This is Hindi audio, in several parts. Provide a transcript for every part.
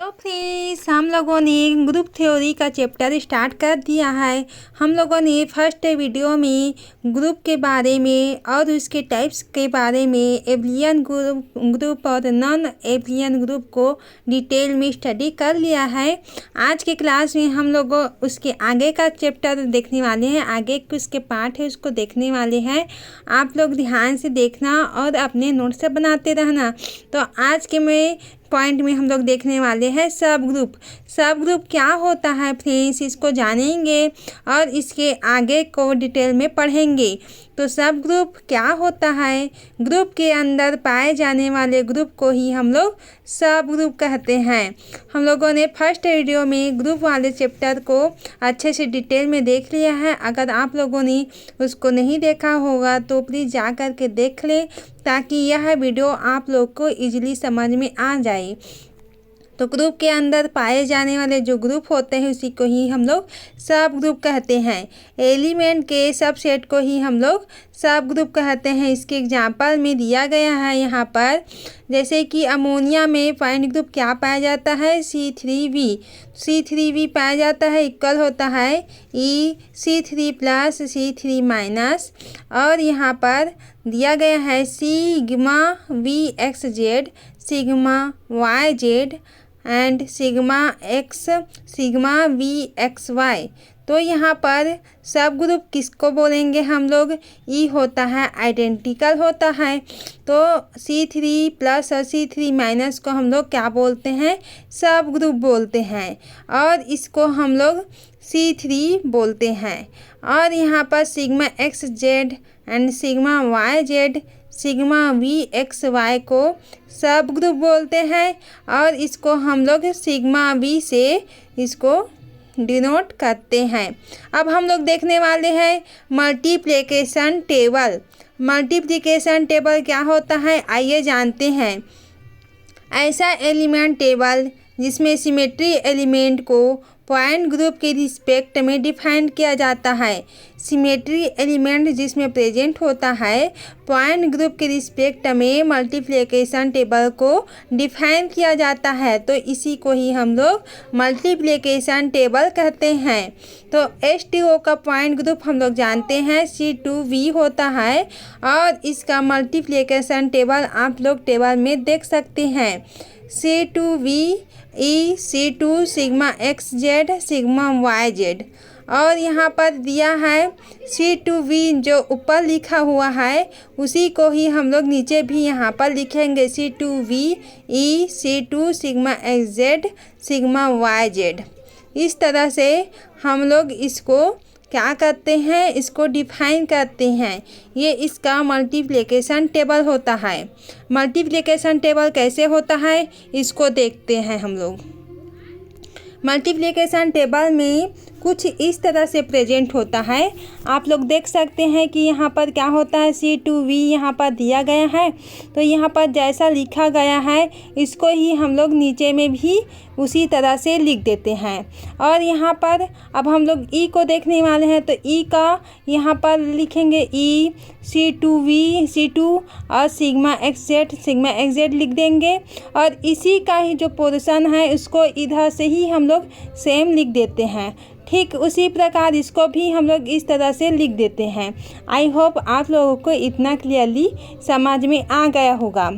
तो फ्रेंड्स हम लोगों ने ग्रुप थ्योरी का चैप्टर स्टार्ट कर दिया है। हम लोगों ने फर्स्ट वीडियो में ग्रुप के बारे में और उसके टाइप्स के बारे में एब्लियन ग्रुप और नॉन एब्लियन ग्रुप को डिटेल में स्टडी कर लिया है। आज के क्लास में हम लोग उसके आगे का चैप्टर देखने वाले हैं, आगे के उसके पार्ट है उसको देखने वाले हैं। आप लोग ध्यान से देखना और अपने नोट्स बनाते रहना। तो आज के पॉइंट में हम लोग देखने वाले हैं सब ग्रुप। सब ग्रुप क्या होता है फ्रेंड्स, इसको जानेंगे और इसके आगे को डिटेल में पढ़ेंगे। तो सब ग्रुप क्या होता है, ग्रुप के अंदर पाए जाने वाले ग्रुप को ही हम लोग सब ग्रुप कहते हैं। हम लोगों ने फर्स्ट वीडियो में ग्रुप वाले चैप्टर को अच्छे से डिटेल में देख लिया है। अगर आप लोगों ने उसको नहीं देखा होगा तो प्लीज़ जा कर के देख लें, ताकि यह वीडियो आप लोग को इजीली समझ में आ जाए। तो ग्रुप के अंदर पाए जाने वाले जो ग्रुप होते हैं उसी को ही हम लोग सब ग्रुप कहते हैं। एलिमेंट के सब सेट को ही हम लोग सब ग्रुप कहते हैं। इसके एग्जांपल में दिया गया है यहाँ पर, जैसे कि अमोनिया में पॉइंट ग्रुप क्या पाया जाता है, C3V। C3V पाया जाता है, इक्वल होता है EC3 प्लस C3 माइनस, और यहाँ पर दिया गया है sigma VXZ, sigma YZ and sigma VXY। तो यहाँ पर सब ग्रुप किसको बोलेंगे हम लोग, ई होता है आइडेंटिकल होता है। तो C3 प्लस और C3 माइनस को हम लोग क्या बोलते हैं, सब ग्रुप बोलते हैं, और इसको हम लोग C3 बोलते हैं। और यहाँ पर sigma XZ and sigma YZ, sigma VXY को सब ग्रुप बोलते हैं, और इसको हम लोग सिग्मा V से इसको डिनोट करते हैं। अब हम लोग देखने वाले हैं मल्टीप्लिकेशन टेबल। मल्टीप्लिकेशन टेबल क्या होता है, आइए जानते हैं। ऐसा एलिमेंट टेबल जिसमें सिमेट्री एलिमेंट को पॉइंट ग्रुप के रिस्पेक्ट में डिफाइन किया जाता है। सिमेट्री एलिमेंट जिसमें प्रेजेंट होता है पॉइंट ग्रुप के रिस्पेक्ट में मल्टीप्लिकेशन टेबल को डिफाइन किया जाता है, तो इसी को ही हम लोग मल्टीप्लिकेशन टेबल कहते हैं। तो H2O का पॉइंट ग्रुप हम लोग जानते हैं C2V होता है, और इसका मल्टीप्लिकेशन टेबल आप लोग टेबल में देख सकते हैं। C2V C2 sigma XZ sigma YZ, और यहाँ पर दिया है C2V जो ऊपर लिखा हुआ है उसी को ही हम लोग नीचे भी यहाँ पर लिखेंगे C2V C2 sigma XZ sigma YZ। इस तरह से हम लोग इसको क्या करते हैं, इसको डिफाइन करते हैं। ये इसका मल्टीप्लिकेशन टेबल होता है। मल्टीप्लिकेशन टेबल कैसे होता है इसको देखते हैं हम लोग। मल्टीप्लिकेशन टेबल में कुछ इस तरह से प्रेजेंट होता है। आप लोग देख सकते हैं कि यहाँ पर क्या होता है, C2V यहाँ पर दिया गया है, तो यहाँ पर जैसा लिखा गया है इसको ही हम लोग नीचे में भी उसी तरह से लिख देते हैं। और यहाँ पर अब हम लोग E को देखने वाले हैं, तो E का यहाँ पर लिखेंगे E C2V C2 और सिग्मा XZ लिख देंगे, और इसी का ही जो पोर्शन है उसको इधर से ही हम लोग सेम लिख देते हैं। ठीक उसी प्रकार इसको भी हम लोग इस तरह से लिख देते हैं। आई होप आप लोगों को इतना क्लियरली समझ में आ गया होगा।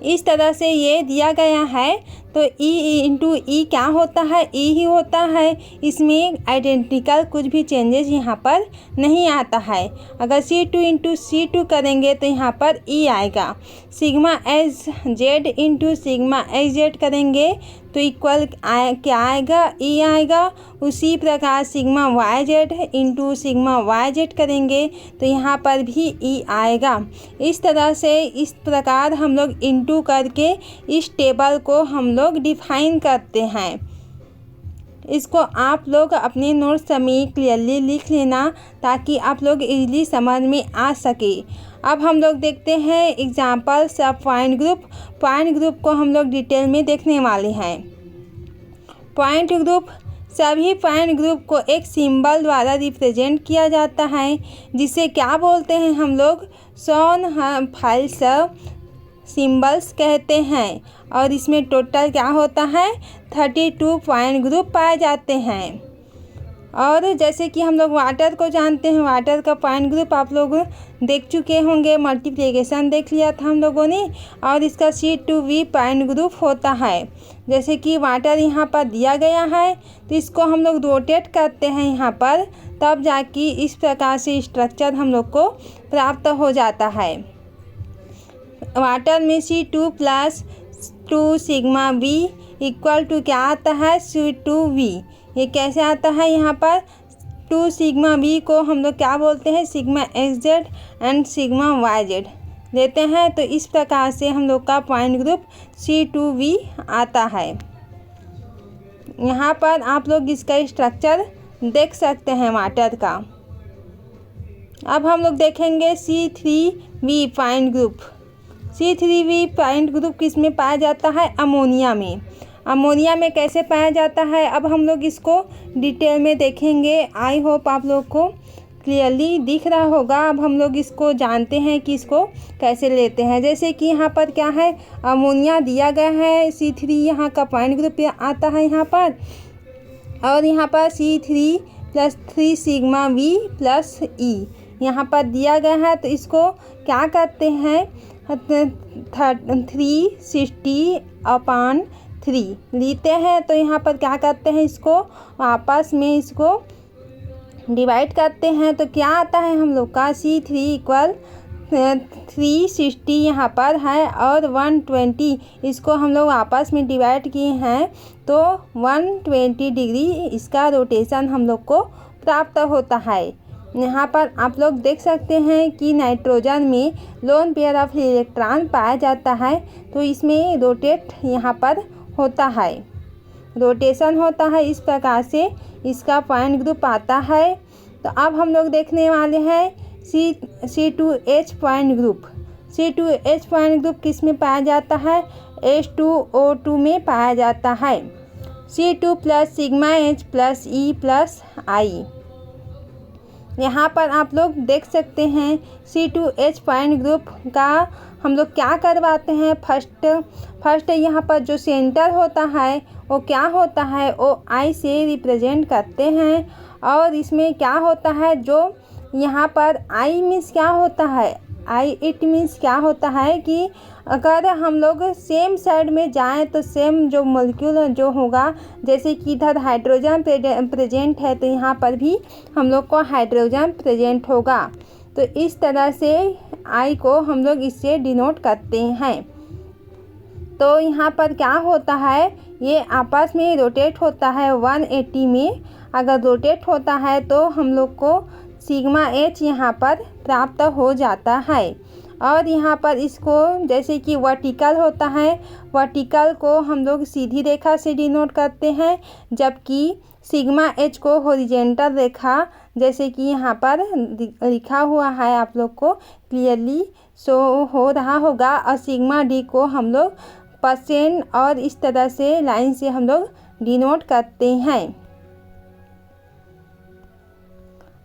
इस तरह से ये दिया गया है। तो E इंटू E क्या होता है, E ही होता है, इसमें आइडेंटिकल कुछ भी चेंजेस यहाँ पर नहीं आता है। अगर C2 इंटू C2 करेंगे तो यहाँ पर E आएगा। Sigma XZ into sigma XZ करेंगे तो इक्वल क्या आएगा, E आएगा। उसी प्रकार sigma YZ into sigma YZ करेंगे तो यहाँ पर भी E आएगा। इस तरह से इस प्रकार हम लोग इंटू करके इस टेबल को हम लोग डिफाइन करते हैं। इसको आप लोग अपने नोट्स में क्लियरली लिख लेना, ताकि आप लोग इजीली समझ में आ सके। अब हम लोग देखते हैं examples of point group. Point group को हम लोग डिटेल में देखने वाले हैं। पॉइंट ग्रुप, सभी पॉइंट ग्रुप को एक सिंबल द्वारा रिप्रेजेंट किया जाता है, जिसे क्या बोलते हैं हम लोग, शॉन फाइल्स सिंबल्स कहते हैं। और इसमें टोटल क्या होता है 32 पॉइंट ग्रुप पाए जाते हैं। और जैसे कि हम लोग वाटर को जानते हैं, वाटर का पॉइंट ग्रुप आप लोग देख चुके होंगे, मल्टीप्लिकेशन देख लिया था हम लोगों ने। और इसका C2V पॉइंट ग्रुप होता है। जैसे कि वाटर यहाँ पर दिया गया है तो इसको हम लोग रोटेट करते हैं यहाँ पर, तब जाके इस प्रकार से स्ट्रक्चर हम लोग को प्राप्त हो जाता है। वाटर में C2+2 sigma V equal to क्या आता है C2V। ये कैसे आता है, यहाँ पर 2 सिग्मा V को हम लोग क्या बोलते हैं sigma XZ and sigma YZ लेते हैं। तो इस प्रकार से हम लोग का पॉइंट ग्रुप C2V आता है। यहाँ पर आप लोग इसका स्ट्रक्चर देख सकते हैं वाटर का। अब हम लोग देखेंगे C3V point group. C3V point group किस में पाया जाता है, अमोनिया में। अमोनिया में कैसे पाया जाता है, अब हम लोग इसको डिटेल में देखेंगे। आई होप आप लोग को क्लियरली दिख रहा होगा। अब हम लोग इसको जानते हैं कि इसको कैसे लेते हैं। जैसे कि यहाँ पर क्या है, अमोनिया दिया गया है, C3 यहाँ का पॉइंट ग्रुप आता है यहाँ पर। और यहाँ पर C3+3 sigma V plus E यहाँ पर दिया गया है। तो इसको क्या करते हैं 360/3 लेते हैं। तो यहाँ पर क्या करते हैं, इसको आपस में इसको डिवाइड करते हैं। तो क्या आता है हम लोग का C3 = 360 यहाँ पर है और 120 इसको हम लोग आपस में डिवाइड किए हैं। तो 120 डिग्री इसका रोटेशन हम लोग को प्राप्त होता है। यहाँ पर आप लोग देख सकते हैं कि नाइट्रोजन में लोन पेयर ऑफ इलेक्ट्रॉन पाया जाता है। तो इसमें रोटेट यहाँ पर होता है, रोटेशन होता है। इस प्रकार से इसका पॉइंट ग्रुप आता है। तो अब हम लोग देखने वाले हैं C2H point group. C2H point group किस में पाया जाता है, H2O2 में पाया जाता है। C2+ sigma H plus E plus I। यहाँ पर आप लोग देख सकते हैं C2H पॉइंट ग्रुप का हम लोग क्या करवाते हैं। फर्स्ट यहाँ पर जो सेंटर होता है वो क्या होता है, वो I से रिप्रेजेंट करते हैं। और इसमें क्या होता है, जो यहाँ पर I मीन्स क्या होता है, इट मीन्स क्या होता है कि अगर हम लोग सेम साइड में जाएं तो सेम जो मॉलिक्यूल जो होगा, जैसे कि इधर हाइड्रोजन प्रेजेंट है तो यहाँ पर भी हम लोग को हाइड्रोजन प्रेजेंट होगा। तो इस तरह से I को हम लोग इससे डिनोट करते हैं। तो यहाँ पर क्या होता है, ये आपस में रोटेट होता है 180 में। अगर रोटेट होता है तो हम लोग को सिग्मा H यहाँ पर प्राप्त हो जाता है। और यहाँ पर इसको जैसे कि वर्टिकल होता है, वर्टिकल को हम लोग सीधी रेखा से डिनोट करते हैं, जबकि सिग्मा H को हॉरिजॉन्टल रेखा जैसे कि यहाँ पर लिखा हुआ है आप लोग को क्लियरली शो हो रहा होगा। और सिग्मा D को हम लोग % और इस तरह से लाइन से हम लोग डिनोट करते हैं।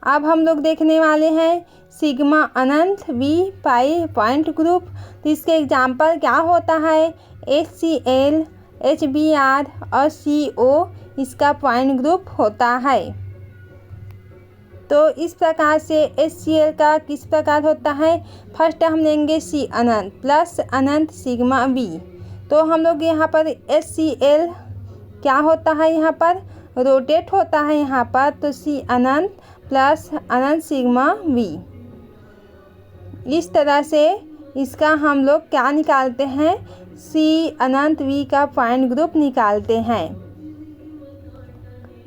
अब हम लोग देखने वाले हैं सिग्मा अनंत V पाई पॉइंट ग्रुप। तो इसके एग्जाम्पल क्या होता है, HCl, HBr और CO इसका पॉइंट ग्रुप होता है। तो इस प्रकार से HCl का किस प्रकार होता है, फर्स्ट हम लेंगे C अनंत प्लस अनंत सिग्मा V। तो हम लोग यहाँ पर HCl क्या होता है, यहाँ पर रोटेट होता है यहाँ पर। तो C अनंत प्लस अनंत सिग्मा V। इस तरह से इसका हम लोग क्या निकालते हैं, C अनंत V का पॉइंट ग्रुप निकालते हैं।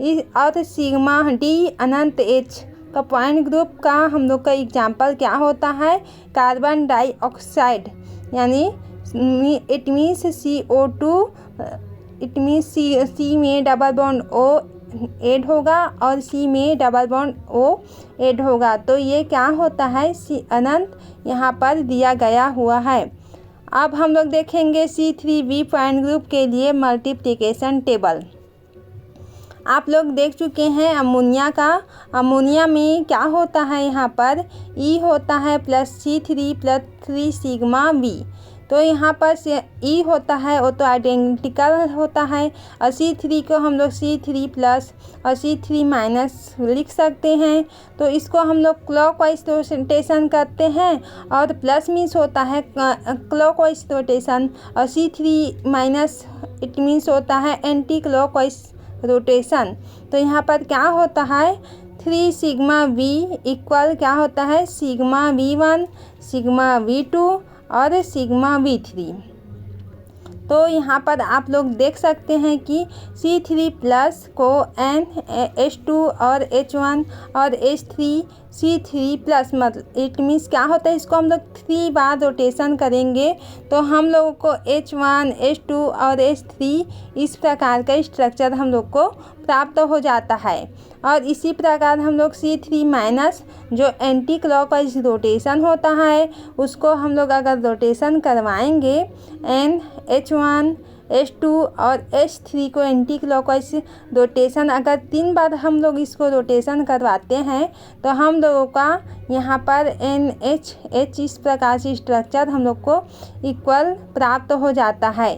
इस और सिग्मा D अनंत H का पॉइंट ग्रुप का हम लोग का एग्जाम्पल क्या होता है, कार्बन डाइऑक्साइड, यानी it means CO2, it means C में डबल बॉन्ड O ऐड होगा और C में डबल बॉन्ड O ऐड होगा। तो ये क्या होता है, C अनंत यहाँ पर दिया गया हुआ है। अब हम लोग देखेंगे C3V पॉइंट ग्रुप के लिए मल्टीप्लिकेशन टेबल। आप लोग देख चुके हैं अमोनिया का। अमोनिया में क्या होता है, यहाँ पर E होता है +C3+3 सिग्मा V। तो यहाँ पर ई होता है वो तो आइडेंटिकल होता है, और C3 को हम लोग C3 प्लस और C3 माइनस लिख सकते हैं। तो इसको हम लोग क्लॉकवाइज रोटेशन करते हैं, और प्लस मीन्स होता है क्लॉकवाइज रोटेशन, और C3 माइनस इट मीन्स होता है एंटी क्लॉकवाइज रोटेशन। तो यहाँ पर क्या होता है 3 सिग्मा V इक्वल क्या होता है सिग्मा V1, सिग्मा V2 और सिग्मा V3। तो यहाँ पर आप लोग देख सकते हैं कि C3 प्लस को H2 और H1 और H3 C3 प्लस मतलब इट मीन्स क्या होता है, इसको हम लोग 3 बार रोटेशन करेंगे तो हम लोगों को H1, H2 और H3 इस प्रकार का स्ट्रक्चर हम लोग को प्राप्त हो जाता है। और इसी प्रकार हम लोग C3 माइनस जो एंटी क्लॉकवाइज रोटेशन होता है उसको हम लोग अगर रोटेशन करवाएंगे H1, H2 और H3 को एंटी क्लॉकवाइज रोटेशन अगर 3 बार हम लोग इसको रोटेशन करवाते हैं तो हम लोगों का यहाँ पर NH इस प्रकार से स्ट्रक्चर हम लोग को इक्वल प्राप्त हो जाता है।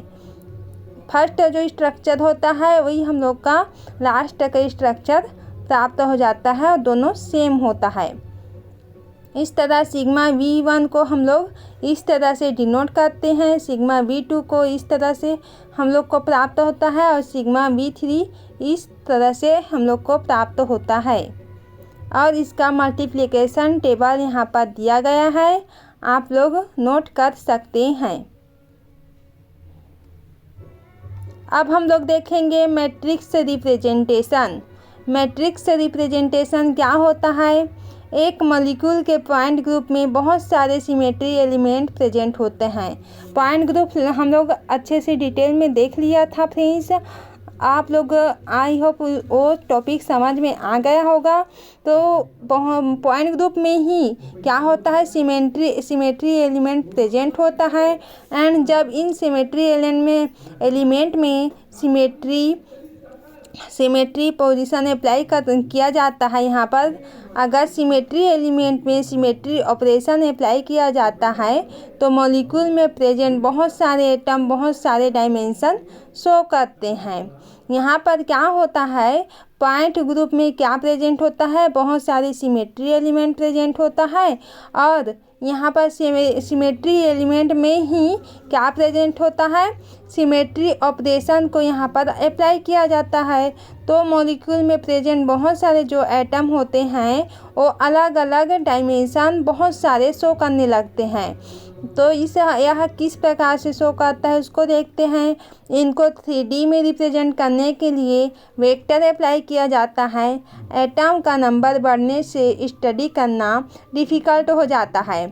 फर्स्ट जो स्ट्रक्चर होता है वही हम लोग का लास्ट का स्ट्रक्चर प्राप्त हो जाता है और दोनों सेम होता है। इस तरह सिग्मा V1 को हम लोग इस तरह से डिनोट करते हैं, सिग्मा V2 को इस तरह से हम लोग को प्राप्त होता है और सिग्मा V3 इस तरह से हम लोग को प्राप्त होता है। और इसका मल्टीप्लिकेशन टेबल यहाँ पर दिया गया है, आप लोग नोट कर सकते हैं। अब हम लोग देखेंगे मैट्रिक्स रिप्रेजेंटेशन। मैट्रिक्स रिप्रेजेंटेशन क्या होता है, एक मॉलिक्यूल के पॉइंट ग्रुप में बहुत सारे सिमेट्री एलिमेंट प्रेजेंट होते हैं। पॉइंट ग्रुप हम लोग अच्छे से डिटेल में देख लिया था फ्रेंड्स, आप लोग आई होप वो टॉपिक समझ में आ गया होगा। तो पॉइंट ग्रुप में ही क्या होता है सिमेट्री एलिमेंट प्रेजेंट होता है, एंड जब इन सिमेट्री एलिमेंट में सिमेट्री पोजीशन अप्लाई किया जाता है, यहाँ पर अगर सिमेट्री एलिमेंट में सिमेट्री ऑपरेशन अप्लाई किया जाता है तो मॉलिक्यूल में प्रेजेंट बहुत सारे एटम बहुत सारे डायमेंशन शो करते हैं। यहाँ पर क्या होता है पॉइंट ग्रुप में क्या प्रेजेंट होता है, बहुत सारे सिमेट्री एलिमेंट प्रेजेंट होता है, और यहाँ पर सिमेट्री एलिमेंट में ही क्या प्रेजेंट होता है सिमेट्री ऑपरेशन को यहाँ पर अप्लाई किया जाता है। तो मॉलिक्यूल में प्रेजेंट बहुत सारे जो एटम होते हैं वो अलग अलग डायमेंशन बहुत सारे शो करने लगते हैं। तो यह किस प्रकार से शो करता है उसको देखते हैं। इनको 3D में रिप्रेजेंट करने के लिए वेक्टर अप्लाई किया जाता है। एटम का नंबर बढ़ने से स्टडी करना डिफ़िकल्ट हो जाता है।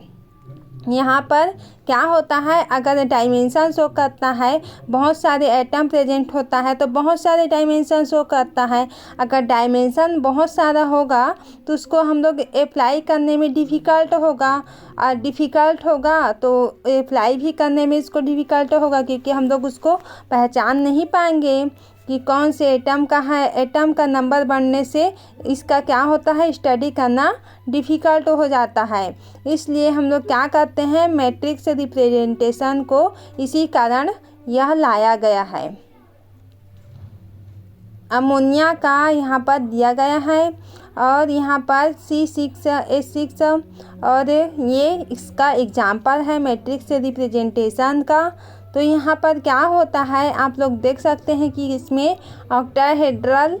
यहाँ पर क्या होता है अगर डायमेंशन शो करता है बहुत सारे एटम प्रेजेंट होता है तो बहुत सारे डायमेंशन शो करता है। अगर डायमेंशन बहुत सारा होगा तो उसको हम लोग अप्लाई करने में डिफ़िकल्ट होगा, और डिफ़िकल्ट होगा तो अप्लाई भी करने में इसको डिफ़िकल्ट होगा, क्योंकि हम लोग उसको पहचान नहीं पाएंगे कि कौन से एटम का है। एटम का नंबर बढ़ने से इसका क्या होता है स्टडी करना डिफ़िकल्ट हो जाता है। इसलिए हम लोग क्या करते हैं मैट्रिक्स रिप्रेजेंटेशन को इसी कारण यह लाया गया है। अमोनिया का यहाँ पर दिया गया है और यहाँ पर C6H6 और ये इसका एग्जाम्पल है मैट्रिक्स रिप्रेजेंटेशन का। तो यहाँ पर क्या होता है आप लोग देख सकते हैं कि इसमें ऑक्टाहेड्रल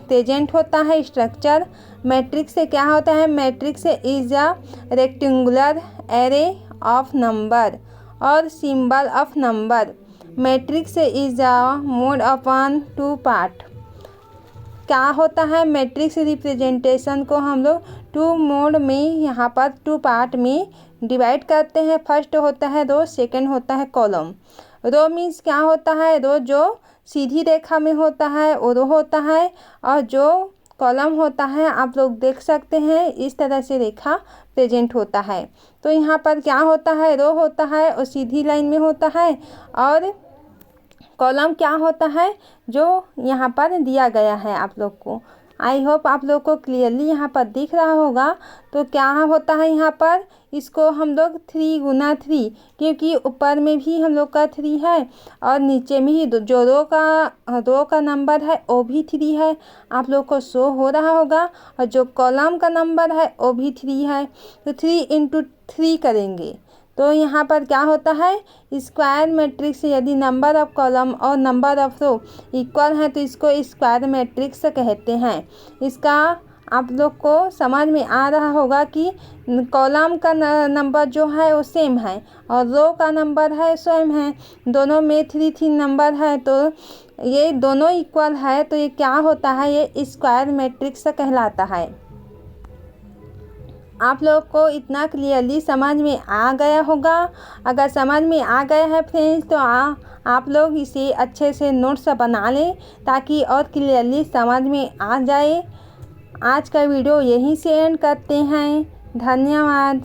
प्रेजेंट होता है स्ट्रक्चर। मैट्रिक्स से क्या होता है matrix is a rectangular array of number और symbol of number. Matrix is a mode upon 2 part. क्या होता है मैट्रिक्स रिप्रेजेंटेशन को हम लोग 2 मोड में यहाँ पर 2 पार्ट में डिवाइड करते हैं। फर्स्ट होता है रो, सेकंड होता है कॉलम। रो मीन्स क्या होता है रो जो सीधी रेखा में होता है वो रो होता है, और जो कॉलम होता है आप लोग देख सकते हैं इस तरह से रेखा प्रेजेंट होता है। तो यहाँ पर क्या होता है रो होता है और सीधी लाइन में होता है, और कॉलम क्या होता है जो यहाँ पर दिया गया है आप लोग को। आई होप आप लोग को क्लियरली यहाँ पर दिख रहा होगा। तो क्या होता है यहाँ पर, इसको हम लोग 3 गुना 3, क्योंकि ऊपर में भी हम लोग का 3 है और नीचे में ही जो रो का नंबर है वो भी 3 है, आप लोग को शो हो रहा होगा। और जो कॉलम का नंबर है वो भी 3 है। तो 3 इंटू 3 करेंगे तो यहाँ पर क्या होता है, स्क्वायर मैट्रिक्स यदि नंबर ऑफ कॉलम और नंबर ऑफ रो इक्वल है तो इसको स्क्वायर मैट्रिक्स कहते हैं। इसका आप लोग को समझ में आ रहा होगा कि कॉलम का नंबर जो है वो सेम है और रो का नंबर है सेम है, दोनों में 3 नंबर है, तो ये दोनों इक्वल है, तो ये क्या होता है, ये स्क्वायर मैट्रिक्स कहलाता है। आप लोग को इतना क्लियरली समझ में आ गया होगा। अगर समझ में आ गया है फ्रेंड्स तो आप लोग इसे अच्छे से नोट्स बना लें ताकि और क्लियरली समझ में आ जाए। आज का वीडियो यहीं से एंड करते हैं। धन्यवाद।